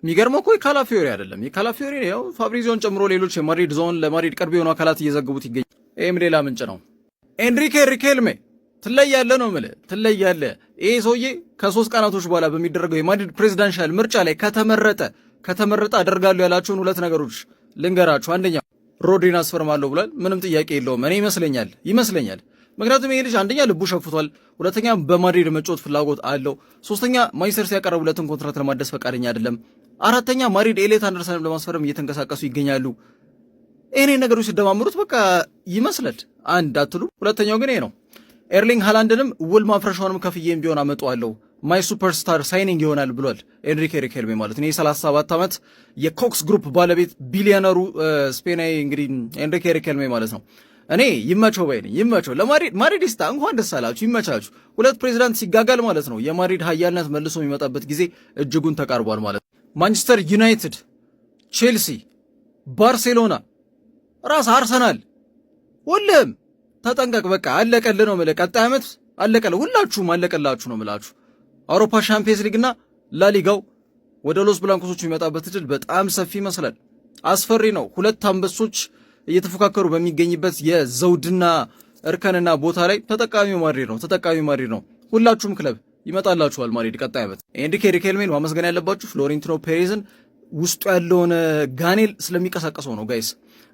የሚገርመው እኮ የካላፊዮሪ አይደለም። የካላፊዮሪ ያው ፋብሪዚዮን ጨምሮ ሌሎች የማድሪድ ዞን ለማድሪድ ቅርብ የሆኑ አካላት እየዘግቡት ይገኛል። ይህም ሌላ ምንጭ ነው። ኤንሪኬ ሪኬልሜ ትለያለህ ነው የምልህ፣ ትለያለህ። ይሄ ሰውዬ ከ3 ቀናቶች በኋላ በሚደረገው የማድሪድ ፕሬዚዳንሻል ምርጫ ላይ ከተመረጠ አደርጋለሁ ያላቸውን 2 ነገሮች ልንገራችሁ። አንደኛ ሮድሪን አስፈርማለሁ ብሏል። ምንም ጥያቄ የለውም። እኔ ይመስለኛል ምክንያቱም ይሄ ልጅ አንደኛ ልቡ ሸፍቷል፣ ሁለተኛ በማድሪድ መጫወት ፍላጎት አለው፣ ሶስተኛ ማንቸስተር ሲቲ ያቀረቡለትን ኮንትራት ለማደስ ፈቃደኛ አይደለም፣ አራተኛ ማድሪድ ኤሌት አንደርሰንን ለማስፈረም እየተንቀሳቀሱ ይገኛሉ። እኔ ነገሮች ሲደማምሩት በቃ ይመስላል አንድ አትሉ። ሁለተኛው ግን ይሄ ነው። ኤርሊንግ ሃላንድንም ውል ማፍረሻውንም ከፍዬም ቢሆን አመጣዋለሁ፣ ማይ ሱፐርስታር ሳይኒንግ ይሆናል ብሏል ኤንሪኬ ሪኬልሜ ማለት ነው። 37 ዓመት የኮክስ ግሩፕ ባለቤት ቢሊዮነሩ ስፔናዊ እንግዲህ ኤንሪኬ ሪኬልሜ ማለት ነው። እኔ ይመቸው ባይ ነኝ። ይመቸው ለማድሪድስታ እንኳን ደስ አላችሁ፣ ይመቻችሁ። 2 ፕሬዚዳንት ሲጋጋል ማለት ነው የማድሪድ ኃያልነት መልሶ የሚመጣበት ጊዜ እጅጉን ተቃርቧል ማለት ነው። ማንቸስተር ዩናይትድ፣ ቼልሲ፣ ባርሴሎና፣ ራስ አርሰናል፣ ሁሉም ተጠንቀቅ። በቃ አለቀልህ ነው የምልህ። ቀጣይ ዓመት አለቀልህ፣ ሁላችሁም አለቀላችሁ ነው የምላችሁ። አውሮፓ ሻምፒየንስ ሊግና ላሊጋው ወደ ሎስ ብላንኮሶቹ የሚመጣበት እድል በጣም ሰፊ ይመስላል። አስፈሪ ነው። 2 አንበሶች እየተፎካከሩ በሚገኝበት የዘውድና እርከንና ቦታ ላይ ተጠቃሚው ማድሪድ ነው። ሁላችሁም ክለብ ይመጣላችኋል ማድሪድ ቀጣይ ዓመት። ኤንሪኬ ሪኬልሜን ማመስገን ያለባችሁ ፍሎሬንቲኖ ፔሬዝን ውስጡ ያለውን ጋኔል ስለሚቀሳቀሰው ነው ጋይስ።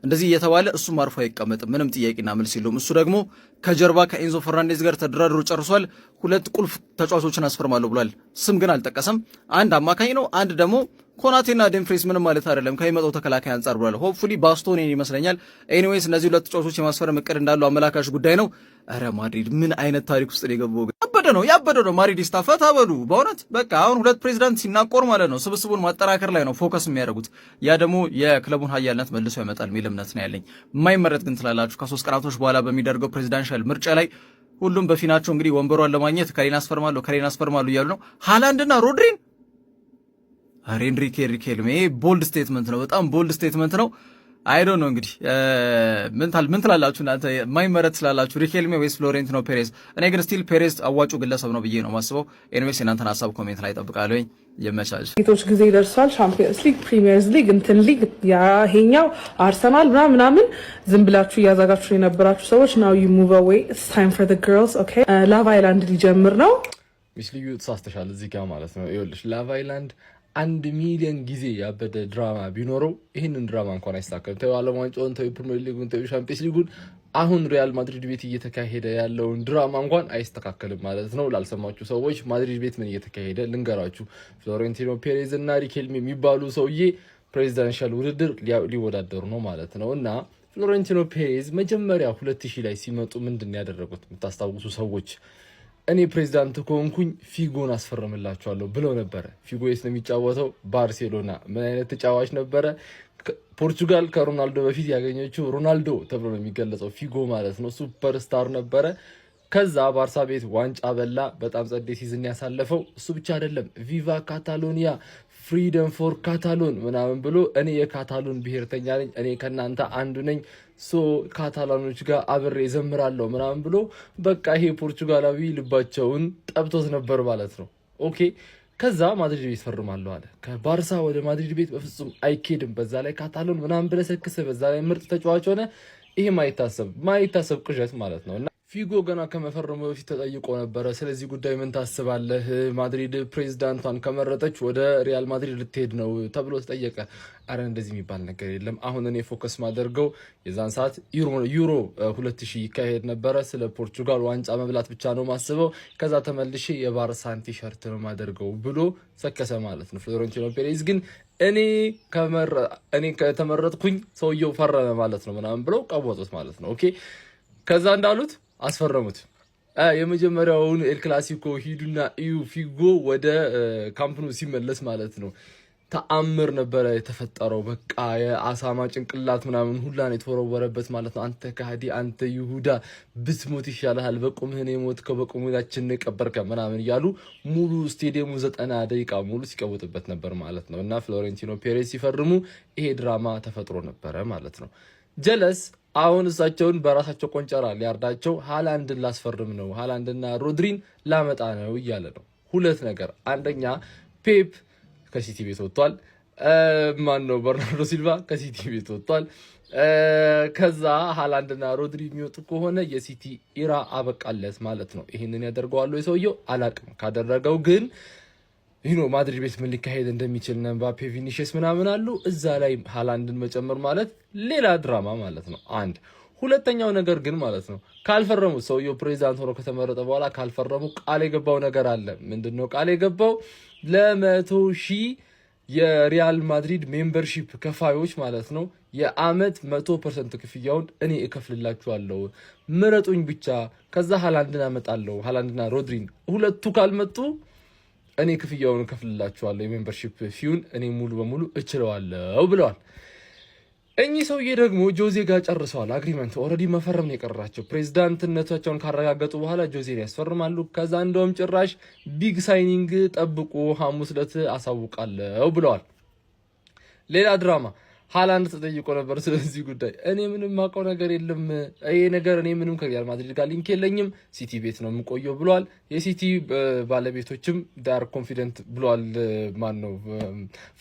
እንደዚህ እየተባለ እሱም አርፎ አይቀመጥም፣ ምንም ጥያቄና መልስ የለውም። እሱ ደግሞ ከጀርባ ከኤንዞ ፈርናንዴዝ ጋር ተደራድሮ ጨርሷል። 2 ቁልፍ ተጫዋቾችን አስፈርማለሁ ብሏል። ስም ግን አልጠቀሰም። አንድ አማካኝ ነው፣ አንድ ደግሞ ኮናቴና ዴምፍሬስ ምንም ማለት አይደለም ከሚመጣው ተከላካይ አንጻር ብሏል። ሆፕፉሊ ባስቶኔን ይመስለኛል። ኤኒዌይስ እነዚህ 2 ተጫዋቾች የማስፈረም እቅድ እንዳለው አመላካሽ ጉዳይ ነው። ኧረ ማድሪድ ምን አይነት ታሪክ ውስጥ የገባው ያበደ ነው። ማድሪድስታ ፈታ በሉ በእውነት በቃ። አሁን 2 ፕሬዚዳንት ሲናቆር ማለት ነው ስብስቡን ማጠናከር ላይ ነው ፎከስ የሚያደርጉት። ያ ደግሞ የክለቡን ኃያልነት መልሶ ያመጣል የሚል እምነት ነው ያለኝ። የማይመረጥ ግን ትላላችሁ ከ3 ቀናቶች በኋላ በሚደረገው ፕሬዚዳንሻል ምርጫ ላይ ሁሉም በፊናቸው እንግዲህ ወንበሯን ለማግኘት ከሌን አስፈርማለሁ እያሉ ነው። ሃላንድና ሮድሪን ኤንሪኬ ሪኬልሜ ቦልድ ስቴትመንት ነው፣ በጣም ቦልድ ስቴትመንት ነው። አይ ዶንት ኖ እንግዲህ ምን ትላላችሁ እናንተ? የማይመረጥ ስላላችሁ ሪኬልሜ ወይስ ፍሎሬንቲኖ ፔሬዝ? እኔ ግን ስቲል ፔሬዝ አዋጩ ግለሰብ ነው ብዬ ነው ማስበው። ኤኒዌይስ የእናንተን ሀሳብ ኮሜንት ላይ እጠብቃለሁ። ይመቻች። ሴቶች ጊዜ ደርሷል። ሻምፒዮንስ ሊግ፣ ፕሪሚየርስ ሊግ፣ እንትን ሊግ ያሄኛው አርሰናል ምናምን ዝም ብላችሁ እያዛጋችሁ የነበራችሁ ሰዎች ናው ዩ ሙቭ አዌይ ኢትስ ታይም ፎር ዘ ገርልስ ኦኬ። ላቭ አይላንድ ሊጀምር ነው። ሚስ ልዩ ተሳስተሻል እዚህ ጋር ማለት ነው። ይኸውልሽ ላቭ አይላንድ 1 ሚሊዮን ጊዜ ያበደ ድራማ ቢኖረው ይህንን ድራማ እንኳን አይስተካከልም። ተይው ዓለም ዋንጫውን፣ ተይው ፕሪሚየር ሊጉን፣ ተይው ሻምፒዮንስ ሊጉን፣ አሁን ሪያል ማድሪድ ቤት እየተካሄደ ያለውን ድራማ እንኳን አይስተካከልም ማለት ነው። ላልሰማችሁ ሰዎች ማድሪድ ቤት ምን እየተካሄደ ልንገራችሁ። ፍሎሬንቲኖ ፔሬዝ እና ሪኬልሜ የሚባሉ ሰውዬ ፕሬዚዳንሻል ውድድር ሊወዳደሩ ነው ማለት ነው። እና ፍሎሬንቲኖ ፔሬዝ መጀመሪያ 2000 ላይ ሲመጡ ምንድን ያደረጉት የምታስታውሱ ሰዎች እኔ ፕሬዚዳንት ከሆንኩኝ ፊጎን አስፈርምላቸዋለሁ ብለው ነበረ። ፊጎ የት ነው የሚጫወተው? ባርሴሎና። ምን አይነት ተጫዋች ነበረ? ፖርቹጋል ከሮናልዶ በፊት ያገኘችው ሮናልዶ ተብሎ ነው የሚገለጸው ፊጎ ማለት ነው። ሱፐር ስታር ነበረ። ከዛ ባርሳ ቤት ዋንጫ በላ። በጣም ጸዴ ሲዝን ያሳለፈው እሱ ብቻ አይደለም። ቪቫ ካታሎኒያ፣ ፍሪደም ፎር ካታሎን ምናምን ብሎ እኔ የካታሎን ብሔርተኛ ነኝ፣ እኔ ከእናንተ አንዱ ነኝ፣ ሶ ካታላኖች ጋር አብሬ ዘምራለሁ ምናምን ብሎ በቃ ይሄ ፖርቹጋላዊ ልባቸውን ጠብቶት ነበር ማለት ነው። ኦኬ ከዛ ማድሪድ ቤት ፈርማለሁ አለ። ከባርሳ ወደ ማድሪድ ቤት በፍጹም አይኬድም። በዛ ላይ ካታሎን ምናምን ብለሰክሰ፣ በዛ ላይ ምርጥ ተጫዋች ሆነ። ይሄ ማይታሰብ ቅዠት ማለት ነው። እና ፊጎ ገና ከመፈረሙ በፊት ተጠይቆ ነበረ። ስለዚህ ጉዳይ ምን ታስባለህ? ማድሪድ ፕሬዚዳንቷን ከመረጠች ወደ ሪያል ማድሪድ ልትሄድ ነው ተብሎ ተጠየቀ። አረ እንደዚህ የሚባል ነገር የለም። አሁን እኔ ፎከስ ማደርገው የዛን ሰዓት ዩሮ 2000 ይካሄድ ነበረ። ስለ ፖርቹጋል ዋንጫ መብላት ብቻ ነው ማስበው። ከዛ ተመልሼ የባርሳን ቲሸርት ነው ማደርገው ብሎ ሰከሰ ማለት ነው። ፍሎሬንቲኖ ፔሬዝ ግን እኔ ከተመረጥኩኝ ሰውየው ፈረመ ማለት ነው ምናምን ብለው ቀወጡት ማለት ነው። ኦኬ ከዛ እንዳሉት አስፈረሙት። የመጀመሪያውን ኤል ክላሲኮ ሂዱና እዩ። ፊጎ ወደ ካምፕኑ ሲመለስ ማለት ነው ተአምር ነበረ የተፈጠረው። በቃ የአሳማ ጭንቅላት ምናምን ሁላ ነው የተወረወረበት ማለት ነው። አንተ ከሃዲ፣ አንተ ይሁዳ ብትሞት ይሻልሃል፣ በቁምህን የሞትከው በቁምህናችን ቀበርከ ምናምን እያሉ ሙሉ ስቴዲየሙ 90 ደቂቃ ሙሉ ሲቀውጥበት ነበር ማለት ነው። እና ፍሎሬንቲኖ ፔሬዝ ሲፈርሙ ይሄ ድራማ ተፈጥሮ ነበረ ማለት ነው። ጀለስ አሁን እሳቸውን በራሳቸው ቆንጨራ ሊያርዳቸው ሃላንድን ላስፈርም ነው፣ ሃላንድና ሮድሪን ላመጣ ነው እያለ ነው። ሁለት ነገር፣ አንደኛ ፔፕ ከሲቲ ቤት ወጥቷል። ማነው በርናርዶ ሲልቫ ከሲቲ ቤት ወጥቷል። ከዛ ሃላንድና ሮድሪ የሚወጡ ከሆነ የሲቲ ኢራ አበቃለት ማለት ነው። ይህንን ያደርገዋል የሰውየው አላቅም። ካደረገው ግን ማድሪድ ቤት ምን ሊካሄድ እንደሚችል ምባፔ፣ ቪኒሺየስ ምናምን አሉ። እዛ ላይ ሃላንድን መጨመር ማለት ሌላ ድራማ ማለት ነው። አንድ ሁለተኛው ነገር ግን ማለት ነው ካልፈረሙ፣ ሰውየው ፕሬዚዳንት ሆኖ ከተመረጠ በኋላ ካልፈረሙ ቃል የገባው ነገር አለ። ምንድነው ቃል የገባው? 100,000 የሪያል ማድሪድ ሜምበርሺፕ ከፋዮች ማለት ነው የአመት 100% ክፍያውን እኔ እከፍልላችኋለሁ፣ ምረጡኝ ብቻ። ከዛ ሃላንድን አመጣለሁ፣ ሃላንድና ሮድሪን። ሁለቱ ካልመጡ እኔ ክፍያውን እከፍልላችኋለሁ፣ የሜምበርሺፕ ፊውን እኔ ሙሉ በሙሉ እችለዋለሁ ብለዋል። እኚህ ሰውዬ ደግሞ ጆዜ ጋር ጨርሰዋል አግሪመንት። ኦልሬዲ መፈረም ነው የቀራቸው። ፕሬዚዳንትነታቸውን ካረጋገጡ በኋላ ጆዜን ያስፈርማሉ። ከዛ እንደውም ጭራሽ ቢግ ሳይኒንግ ጠብቁ፣ ሐሙስ ዕለት አሳውቃለሁ ብለዋል። ሌላ ድራማ ሃላንድ ተጠይቆ ነበር ስለዚህ ጉዳይ። እኔ ምንም ማውቀው ነገር የለም፣ ይሄ ነገር እኔ ምንም ከሪያል ማድሪድ ጋር ሊንክ የለኝም፣ ሲቲ ቤት ነው የምቆየው ብለዋል። የሲቲ ባለቤቶችም ዳር ኮንፊደንት ብለዋል። ማን ነው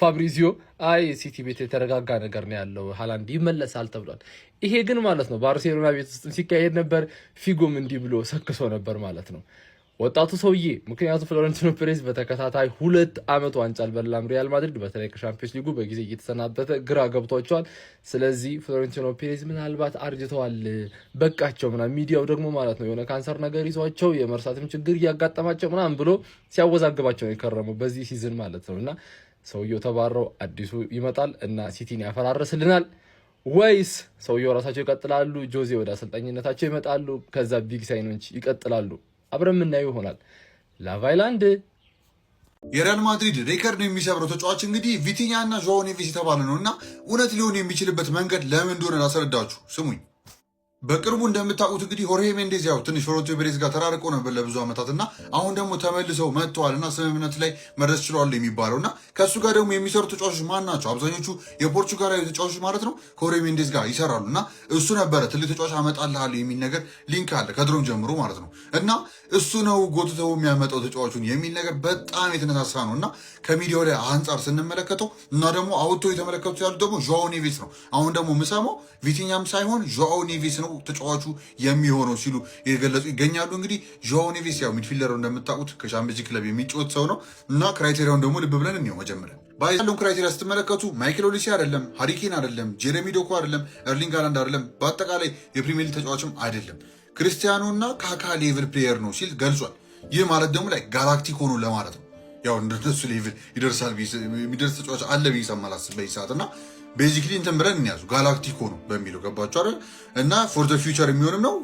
ፋብሪዚዮ፣ አይ ሲቲ ቤት የተረጋጋ ነገር ነው ያለው፣ ሃላንድ ይመለሳል ተብሏል። ይሄ ግን ማለት ነው ባርሴሎና ቤት ውስጥ ሲካሄድ ነበር። ፊጎም እንዲህ ብሎ ሰክሶ ነበር ማለት ነው ወጣቱ ሰውዬ። ምክንያቱም ፍሎሬንቲኖ ፔሬዝ በተከታታይ 2 ዓመት ዋንጫ አልበላም ሪያል ማድሪድ፣ በተለይ ከሻምፒዮንስ ሊጉ በጊዜ እየተሰናበተ ግራ ገብቷቸዋል። ስለዚህ ፍሎሬንቲኖ ፔሬዝ ምናልባት አርጅተዋል፣ በቃቸው ምናምን። ሚዲያው ደግሞ ማለት ነው የሆነ ካንሰር ነገር ይዟቸው የመርሳትም ችግር እያጋጠማቸው ምናምን ብሎ ሲያወዛግባቸው ነው የከረመው በዚህ ሲዝን ማለት ነው። እና ሰውየው ተባረው አዲሱ ይመጣል እና ሲቲን ያፈራርስልናል ወይስ ሰውየው ራሳቸው ይቀጥላሉ? ጆዜ ወደ አሰልጣኝነታቸው ይመጣሉ፣ ከዛ ቢግ ሳይኖች ይቀጥላሉ? አብረን የምናየው ይሆናል። ላቭ አይላንድ የሪያል ማድሪድ ሬከርድ የሚሰብረው ተጫዋች እንግዲህ ቪቲኛ እና ዦኦ ኔቬስ የተባለ ነው እና እውነት ሊሆን የሚችልበት መንገድ ለምን እንደሆነ ላስረዳችሁ፣ ስሙኝ። በቅርቡ እንደምታውቁት እንግዲህ ሆርሄ ሜንዴዝ ያው ትንሽ ፍሎሬንቲኖ ፔሬዝ ጋር ተራርቆ ነበር ለብዙ ዓመታት እና አሁን ደግሞ ተመልሰው መጥተዋል እና ስምምነት ላይ መድረስ ችለዋል የሚባለው እና ከእሱ ጋር ደግሞ የሚሰሩ ተጫዋቾች ማን ናቸው? አብዛኞቹ የፖርቹጋላዊ ተጫዋቾች ማለት ነው ከሆርሄ ሜንዴዝ ጋር ይሰራሉ እና እሱ ነበረ ትልቅ ተጫዋች አመጣልሃለሁ የሚል ነገር ሊንክ አለ ከድሮም ጀምሮ ማለት ነው እና እሱ ነው ጎትተው የሚያመጣው ተጫዋቹን የሚል ነገር በጣም የተነሳሳ ነው እና ከሚዲያው ላይ አንጻር ስንመለከተው እና ደግሞ አውጥቶ የተመለከቱት ያሉት ደግሞ ዦአዎ ኔቬስ ነው። አሁን ደግሞ የምሰማው ቪቲኛም ሳይሆን ዦአዎ ኔቬስ ነው ተጫዋቹ የሚሆነው ሲሉ የገለጹ ይገኛሉ። እንግዲህ ዦአዎ ኔቬስ ያው ሚድፊልደር እንደምታውቁት ከሻምፒዮንስ ክለብ የሚጫወት ሰው ነው እና ክራይቴሪያውን ደግሞ ልብ ብለን እንየው። መጀመሪያ ባይዛለውን ክራይቴሪያ ስትመለከቱ ማይክል ኦሊሴ አይደለም፣ ሃሪኬን አይደለም፣ ጄሬሚ ዶኩ አይደለም፣ ኤርሊንግ ሃላንድ አይደለም፣ በአጠቃላይ የፕሪሚየር ሊግ ተጫዋችም አይደለም፣ ክርስቲያኖ እና ካካ ሌቭል ፕሌየር ነው ሲል ገልጿል። ይህ ማለት ደግሞ ላይ ጋላክቲክ ሆኖ ለማለት ነው። ያው እንደነሱ ሌቭል ይደርሳል የሚደርስ ተጫዋች አለ ብዬ ሰማላስ በይሳት እና ቤዚክሊ እንትን ብለን እንያዙ ጋላክቲኮ ነው በሚለው ገባችሁ አይደል? እና ፎር ዘ ፊውቸር የሚሆንም ነው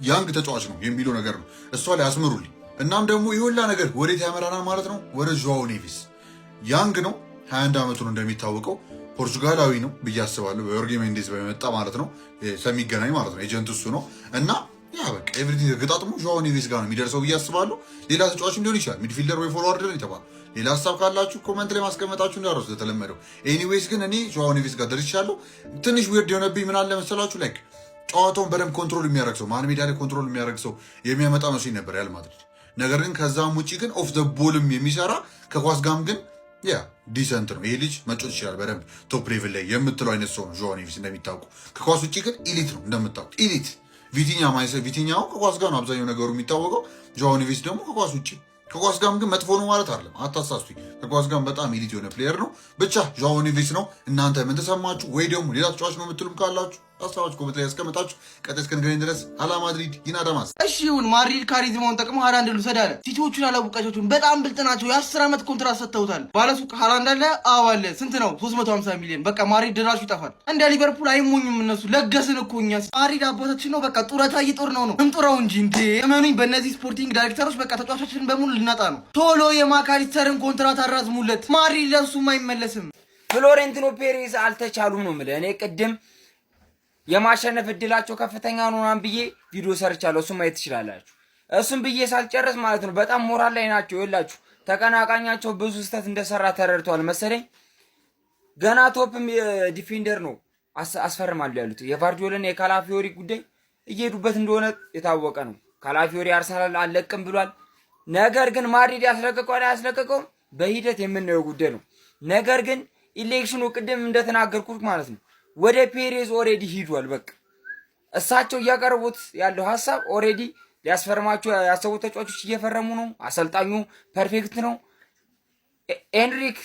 ያንግ ተጫዋች ነው የሚለው ነገር ነው። እሷ ላይ አስምሩልኝ። እናም ደግሞ የሁላ ነገር ወዴት ያመራናል ማለት ነው? ወደ ዦአዎ ኔቬስ። ያንግ ነው 21 ዓመቱ ነው እንደሚታወቀው፣ ፖርቹጋላዊ ነው ብዬ አስባለሁ። በዮርጌ ሜንዴዝ በመጣ ማለት ነው ስለሚገናኝ ማለት ነው ኤጀንት እሱ ነው እና ያ በቃ ኤቭሪቲንግ ገጣጥሞ ዦአዎ ኔቬስ ጋር ነው የሚደርሰው ብዬ አስባለሁ። ሌላ ተጫዋችም ሊሆን ይችላል ሚድፊልደር ወይ ፎርዋርድ ነው የተባለው። ሌላ ሀሳብ ካላችሁ ኮመንት ላይ ማስቀመጣችሁ እንዳረሱ ተለመደው። ኤኒዌይስ ግን እኔ ዦአዎ ኔቬስ ጋር ደርሻለሁ። ትንሽ ዊርድ የሆነብኝ ምን አለ መሰላችሁ ላይክ ጨዋታውን በደንብ ኮንትሮል የሚያደርግ ሰው ማን ሜዳ ላይ ኮንትሮል የሚያደርግ ሰው የሚያመጣ መስሎኝ ነበር ሪያል ማድሪድ። ነገር ግን ከዛም ውጪ ግን ኦፍ ዘ ቦልም የሚሰራ ከኳስ ጋም ግን ያ ዲሰንት ነው። ይሄ ልጅ መጮት ይችላል በደንብ ቶፕ ሌቭል ላይ የምትለው አይነት ሰው ነው ዦአዎ ኔቬስ እንደሚታወቁ። ከኳስ ውጪ ግን ኢሊት ነው እንደምታውቁ ኢሊት። ቪቲኛው ከኳስ ጋር ነው አብዛኛው ነገሩ የሚታወቀው። ዦአዎ ኔቬስ ደግሞ ከኳስ ውጪ። ከኳስ ጋርም ግን መጥፎ ነው ማለት አይደለም፣ አታሳስቱኝ። ከኳስ ጋርም በጣም ኤሊት የሆነ ፕሌየር ነው። ብቻ ዦአዎ ኔቬስ ነው። እናንተ ምን ተሰማችሁ? ወይ ደግሞ ሌላ ተጫዋች ነው የምትሉም ካላችሁ ሀሳባችሁ ኮሜንት ላይ ያስቀምጣችሁ። ቀጣይ እስከንገናኝ ድረስ ሀላ ማድሪድ ይናዳማስ። እሺ ይሁን፣ ማድሪድ ካሪዝማውን ጠቅሞ ሃላንድ ልውሰድ አለ። ሲቲዎቹን አላወቃቸውም፣ በጣም ብልጥ ናቸው። የ10 ዓመት ኮንትራት ሰጥተውታል። ባለሱቅ ሃላንድ አለ። አዎ አለ። ስንት ነው? 350 ሚሊዮን። በቃ ማድሪድ ድራሹ ይጠፋል። እንደ ሊቨርፑል አይሞኙም እነሱ። ለገስን እኮ እኛ ማድሪድ አባታችን ነው። በቃ ጡረታ እየጦር ነው እንጡረው እንጂ እንዴ! እመኑኝ፣ በእነዚህ ስፖርቲንግ ዳይሬክተሮች በቃ ተጫዋቾችን በሙሉ ልናጣ ነው። ቶሎ የማካሊስተርን ኮንትራት አራዝሙለት። ማድሪድ ለሱም አይመለስም። ፍሎሬንቲኖ ፔሬዝ አልተቻሉም ነው የምልህ። እኔ ቅድም የማሸነፍ እድላቸው ከፍተኛ ነው ብዬ ቪዲዮ ሰርቻለሁ። እሱም ማየት ትችላላችሁ። እሱም ብዬ ሳልጨርስ ማለት ነው በጣም ሞራል ላይ ናቸው። ይላችሁ ተቀናቃኛቸው ብዙ ስህተት እንደሰራ ተረድተዋል መሰለኝ። ገና ቶፕም ዲፌንደር ነው አስፈርማሉ ያሉት። የቫርዲዮልና የካላፊዮሪ ጉዳይ እየሄዱበት እንደሆነ የታወቀ ነው። ካላፊዮሪ አርሰናል አለቅም ብሏል። ነገር ግን ማድሪድ ያስለቀቀው አያስለቀቀውም በሂደት የምናየው ጉዳይ ነው። ነገር ግን ኢሌክሽኑ ቅድም እንደተናገርኩት ማለት ነው ወደ ፔሬዝ ኦሬዲ ሂዷል። በቃ እሳቸው እያቀረቡት ያለው ሀሳብ ኦሬዲ ሊያስፈርማቸው ያሰቡት ተጫዋቾች እየፈረሙ ነው። አሰልጣኙ ፐርፌክት ነው። ኤንሪክ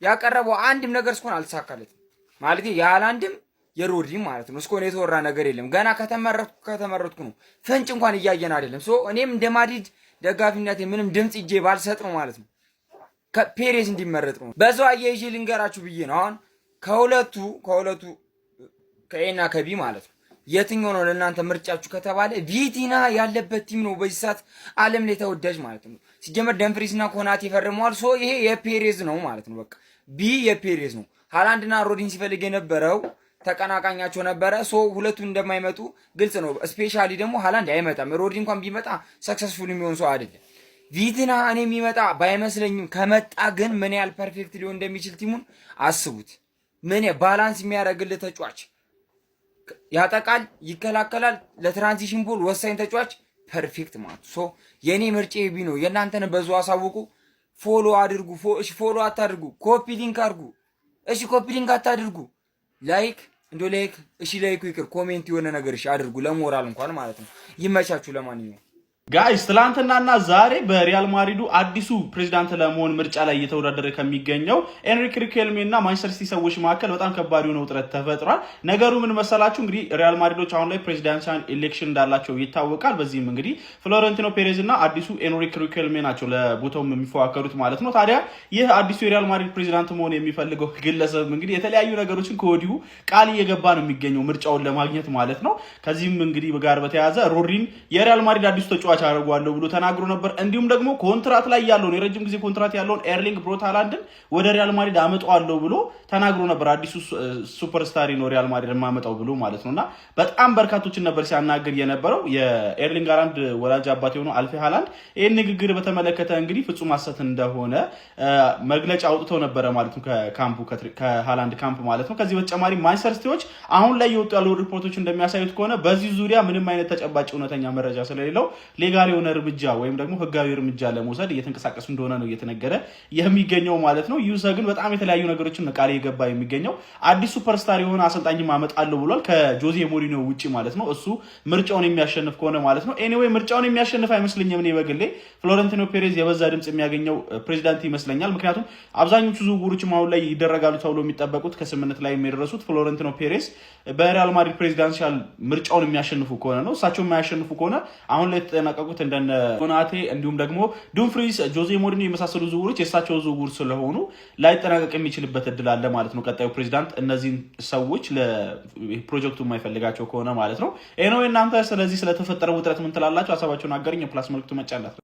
ያቀረበው አንድም ነገር እስኮን አልተሳካለትም ማለት የሃላንድም የሮድሪም ማለት ነው። እስኮን የተወራ ነገር የለም። ገና ከተመረጥኩ ነው። ፍንጭ እንኳን እያየን አይደለም። ሶ እኔም እንደ ማድሪድ ደጋፊነት ምንም ድምጽ እጄ ባልሰጥ ነው ማለት ነው ከፔሬዝ እንዲመረጥ ነው። በዛው አያይዤ ልንገራችሁ ብዬ ነው። አሁን ከሁለቱ ከኤና ከቢ ማለት ነው የትኛው ነው ለእናንተ ምርጫችሁ ከተባለ ቪቲና ያለበት ቲም ነው በዚህ ሰዓት ዓለም ላይ ተወዳጅ ማለት ነው። ሲጀመር ደምፍሪስና ኮናቴ ፈርመዋል። ሶ ይሄ የፔሬዝ ነው ማለት ነው። በቃ ቢ የፔሬዝ ነው። ሃላንድና ሮድሪን ሲፈልግ የነበረው ተቀናቃኛቸው ነበረ። ሶ ሁለቱ እንደማይመጡ ግልጽ ነው። ስፔሻሊ ደግሞ ሃላንድ አይመጣም። ሮድሪ እንኳን ቢመጣ ሰክሰስፉል የሚሆን ሰው አይደለም። ቪቲና እኔ የሚመጣ ባይመስለኝም ከመጣ ግን ምን ያህል ፐርፌክት ሊሆን እንደሚችል ቲሙን አስቡት። ምን ባላንስ የሚያደርግልህ ተጫዋች፣ ያጠቃል፣ ይከላከላል፣ ለትራንዚሽን ቦል ወሳኝ ተጫዋች ፐርፌክት ማለት ሶ የኔ ምርጫ ቢ ነው። የእናንተን በዙ አሳውቁ። ፎሎ አድርጉ። እሺ ፎሎ አታድርጉ፣ ኮፒ ሊንክ አድርጉ። እሺ ኮፒ ሊንክ አታድርጉ። ላይክ ላይክ እሺ ላይኩ ይቅር፣ ኮሜንት የሆነ ነገር እሺ አድርጉ፣ ለሞራል እንኳን ማለት ነው። ይመቻችሁ። ለማንኛውም ጋይስ ትላንትናና ዛሬ በሪያል ማድሪዱ አዲሱ ፕሬዚዳንት ለመሆን ምርጫ ላይ እየተወዳደረ ከሚገኘው ኤንሪክ ሪኬልሜ እና ማንቸስተር ሲቲ ሰዎች መካከል በጣም ከባድ የሆነ ውጥረት ተፈጥሯል። ነገሩ ምን መሰላችሁ? እንግዲህ ሪያል ማድሪዶች አሁን ላይ ፕሬዚዳንሻል ኤሌክሽን እንዳላቸው ይታወቃል። በዚህም እንግዲህ ፍሎሬንቲኖ ፔሬዝ እና አዲሱ ኤንሪክ ሪኬልሜ ናቸው ለቦታውም የሚፎካከሩት ማለት ነው። ታዲያ ይህ አዲሱ የሪያል ማድሪድ ፕሬዚዳንት መሆን የሚፈልገው ግለሰብ እንግዲህ የተለያዩ ነገሮችን ከወዲሁ ቃል እየገባ ነው የሚገኘው ምርጫውን ለማግኘት ማለት ነው። ከዚህም እንግዲህ ጋር በተያያዘ ሮድሪን የሪያል ማድሪድ አዲሱ ተጫዋች ተጫዋች አደርገዋለሁ ብሎ ተናግሮ ነበር። እንዲሁም ደግሞ ኮንትራት ላይ ያለውን የረጅም ጊዜ ኮንትራት ያለውን ኤርሊንግ ብሮት ሃላንድን ወደ ሪያል ማድሪድ አመጣዋለሁ ብሎ ተናግሮ ነበር። አዲሱ ሱፐርስታር ነው ሪያል ማድሪድ ማመጣው ብሎ ማለት ነውና በጣም በርካቶችን ነበር ሲያናግር የነበረው። የኤርሊንግ ሃላንድ ወላጅ አባት የሆነው አልፌ ሃላንድ ይህን ንግግር በተመለከተ እንግዲህ ፍጹም ሐሰት እንደሆነ መግለጫ አውጥተው ነበረ ማለት ነው ከሃላንድ ካምፕ ማለት ነው። ከዚህ በተጨማሪ ማንቸስተር ሲቲዎች አሁን ላይ የወጡ ያሉ ሪፖርቶች እንደሚያሳዩት ከሆነ በዚህ ዙሪያ ምንም አይነት ተጨባጭ እውነተኛ መረጃ ስለሌለው ሌጋል የሆነ እርምጃ ወይም ደግሞ ህጋዊ እርምጃ ለመውሰድ እየተንቀሳቀሱ እንደሆነ ነው እየተነገረ የሚገኘው ማለት ነው። ዩሰ ግን በጣም የተለያዩ ነገሮችን ቃል እየገባ የሚገኘው አዲስ ሱፐርስታር የሆነ አሰልጣኝ አመጣለሁ ብሏል ከጆዜ ሞሪኒዮ ውጪ ማለት ነው። እሱ ምርጫውን የሚያሸንፍ ከሆነ ማለት ነው። ኤኒዌይ ምርጫውን የሚያሸንፍ አይመስለኝም እኔ በግሌ። ፍሎረንቲኖ ፔሬዝ የበዛ ድምጽ የሚያገኘው ፕሬዚዳንት ይመስለኛል። ምክንያቱም አብዛኞቹ ዝውውሮችም አሁን ላይ ይደረጋሉ ተብሎ የሚጠበቁት ከስምምነት ላይ የሚደረሱት ፍሎረንቲኖ ፔሬዝ በሪያል ማድሪድ ፕሬዚዳንሻል ምርጫውን የሚያሸንፉ ከሆነ ነው። እሳቸው የማያሸንፉ ከሆነ አሁን ላይ የተጠናቀቁት እንደነ ኮናቴ እንዲሁም ደግሞ ዱምፍሪስ፣ ጆዜ ሞሪኒዮ የመሳሰሉ ዝውውሮች የእሳቸው ዝውውር ስለሆኑ ላይጠናቀቅ የሚችልበት እድል አለ ማለት ነው። ቀጣዩ ፕሬዚዳንት እነዚህን ሰዎች ለፕሮጀክቱ የማይፈልጋቸው ከሆነ ማለት ነው። ኤኖዌ እናንተ ስለዚህ ስለተፈጠረው ውጥረት ምን ትላላችሁ? ሀሳባችሁን አጋሩኝ። የፕላስ መልክቱ መጫናት